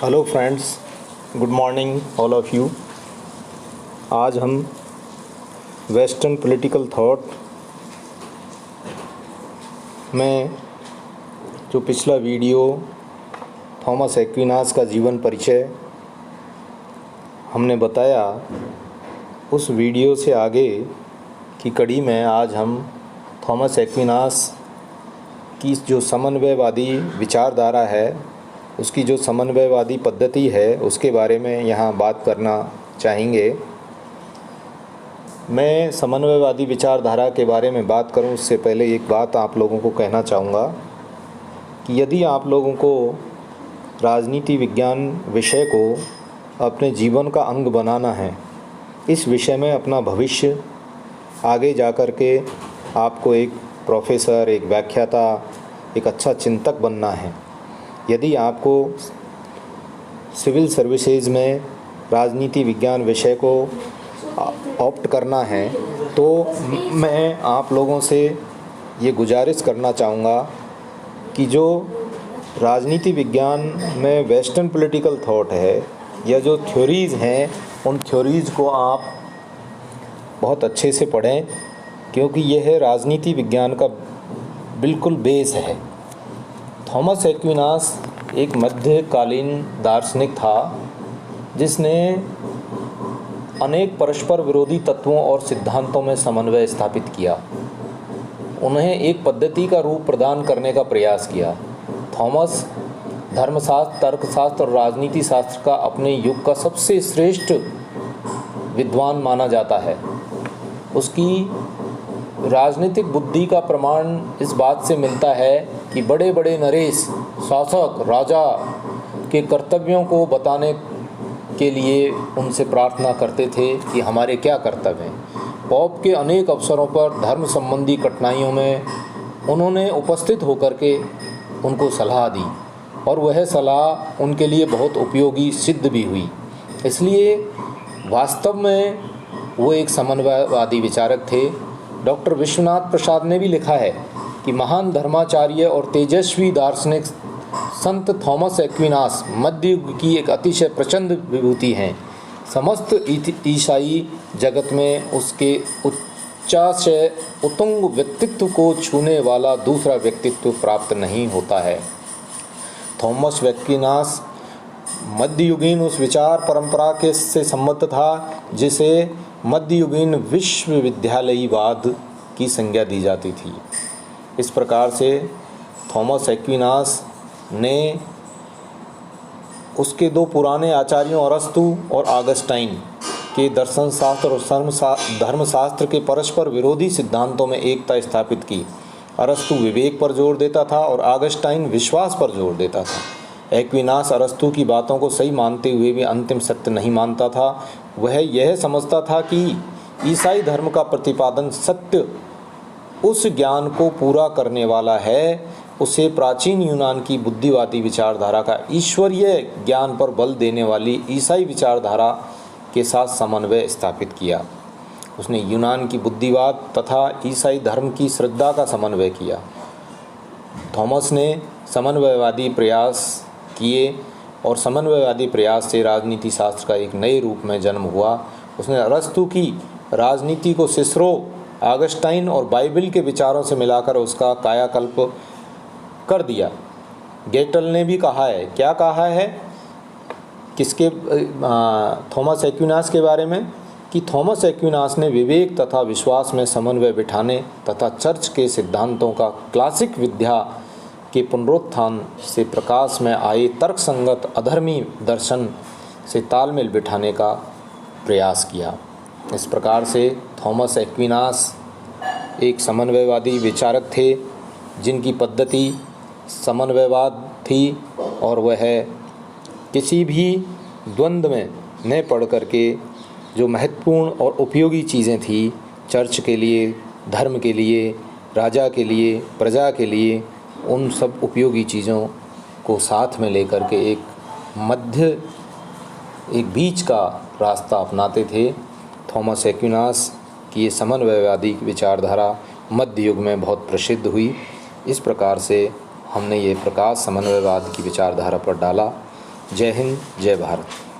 Hello friends, good morning all of you. आज हम western political thought में जो पिछला वीडियो थॉमस एक्विनास का जीवन परिचय हमने बताया, उस वीडियो से आगे की कड़ी में आज हम थॉमस एक्विनास की जो समन्वयवादी विचारधारा है, उसकी जो समन्वयवादी पद्धति है, उसके बारे में यहाँ बात करना चाहेंगे। मैं समन्वयवादी विचारधारा के बारे में बात करूँ उससे पहले एक बात आप लोगों को कहना चाहूँगा कि यदि आप लोगों को राजनीति विज्ञान विषय को अपने जीवन का अंग बनाना है, इस विषय में अपना भविष्य आगे जा कर के आपको एक प्रोफेसर, एक व्याख्याता, एक अच्छा चिंतक बनना है, यदि आपको सिविल सर्विसेज में राजनीति विज्ञान विषय को ऑप्ट करना है, तो मैं आप लोगों से ये गुजारिश करना चाहूँगा कि जो राजनीति विज्ञान में वेस्टर्न पॉलिटिकल थॉट है या जो थ्योरीज़ हैं, उन थ्योरीज़ को आप बहुत अच्छे से पढ़ें, क्योंकि यह राजनीति विज्ञान का बिल्कुल बेस है। थॉमस एक्विनास एक मध्यकालीन दार्शनिक था जिसने अनेक परस्पर विरोधी तत्वों और सिद्धांतों में समन्वय स्थापित किया, उन्हें एक पद्धति का रूप प्रदान करने का प्रयास किया। थॉमस धर्मशास्त्र, तर्कशास्त्र और राजनीति शास्त्र का अपने युग का सबसे श्रेष्ठ विद्वान माना जाता है। उसकी राजनीतिक बुद्धि का प्रमाण इस बात से मिलता है कि बड़े बड़े नरेश, शासक, राजा के कर्तव्यों को बताने के लिए उनसे प्रार्थना करते थे कि हमारे क्या कर्तव्य हैं। पॉप के अनेक अवसरों पर धर्म संबंधी कठिनाइयों में उन्होंने उपस्थित होकर के उनको सलाह दी और वह सलाह उनके लिए बहुत उपयोगी सिद्ध भी हुई। इसलिए वास्तव में वो एक समन्वयवादी विचारक थे। डॉक्टर विश्वनाथ प्रसाद ने भी लिखा है कि महान धर्माचार्य और तेजस्वी दार्शनिक संत थॉमस एक्विनास मध्य युग की एक अतिशय प्रचंड विभूति हैं। समस्त ईसाई जगत में उसके उच्चाशय उत्तुंग व्यक्तित्व को छूने वाला दूसरा व्यक्तित्व प्राप्त नहीं होता है। थॉमस एक्विनास मध्ययुगीन उस विचार परंपरा के से संबद्ध था जिसे मध्ययुगीन विश्वविद्यालयवाद की संज्ञा दी जाती थी। इस प्रकार से थॉमस एक्विनास ने उसके दो पुराने आचार्यों अरस्तु और ऑगस्टाइन के दर्शन शास्त्र और धर्मशास्त्र के परस्पर विरोधी सिद्धांतों में एकता स्थापित की। अरस्तु विवेक पर जोर देता था और ऑगस्टाइन विश्वास पर जोर देता था। एक्विनास अरस्तु की बातों को सही मानते हुए भी अंतिम सत्य नहीं मानता था। वह यह समझता था कि ईसाई धर्म का प्रतिपादन सत्य उस ज्ञान को पूरा करने वाला है, उसे प्राचीन यूनान की बुद्धिवादी विचारधारा का ईश्वरीय ज्ञान पर बल देने वाली ईसाई विचारधारा के साथ समन्वय स्थापित किया। उसने यूनान की बुद्धिवाद तथा ईसाई धर्म की श्रद्धा का समन्वय किया। थॉमस ने समन्वयवादी प्रयास किए और समन्वयवादी प्रयास से राजनीति शास्त्र का एक नए रूप में जन्म हुआ। उसने अरस्तु की राजनीति को सिसरो, ऑगस्टाइन और बाइबल के विचारों से मिलाकर उसका कायाकल्प कर दिया। गेटल ने भी कहा है, क्या कहा है किसके थॉमस एक्विनास के बारे में, कि थॉमस एक्विनास ने विवेक तथा विश्वास में समन्वय बिठाने तथा चर्च के सिद्धांतों का क्लासिक विद्या के पुनरुत्थान से प्रकाश में आए तर्कसंगत अधर्मी दर्शन से तालमेल बिठाने का प्रयास किया। इस प्रकार से थॉमस एक्विनास एक समन्वयवादी विचारक थे जिनकी पद्धति समन्वयवाद थी और वह किसी भी द्वंद्व में न पड़ करके जो महत्वपूर्ण और उपयोगी चीज़ें थी, चर्च के लिए, धर्म के लिए, राजा के लिए, प्रजा के लिए, उन सब उपयोगी चीज़ों को साथ में लेकर के एक बीच का रास्ता अपनाते थे। थॉमस एक्विनास की ये समन्वयवादी विचारधारा मध्य युग में बहुत प्रसिद्ध हुई। इस प्रकार से हमने ये प्रकाश समन्वयवाद की विचारधारा पर डाला। जय हिंद, जय भारत।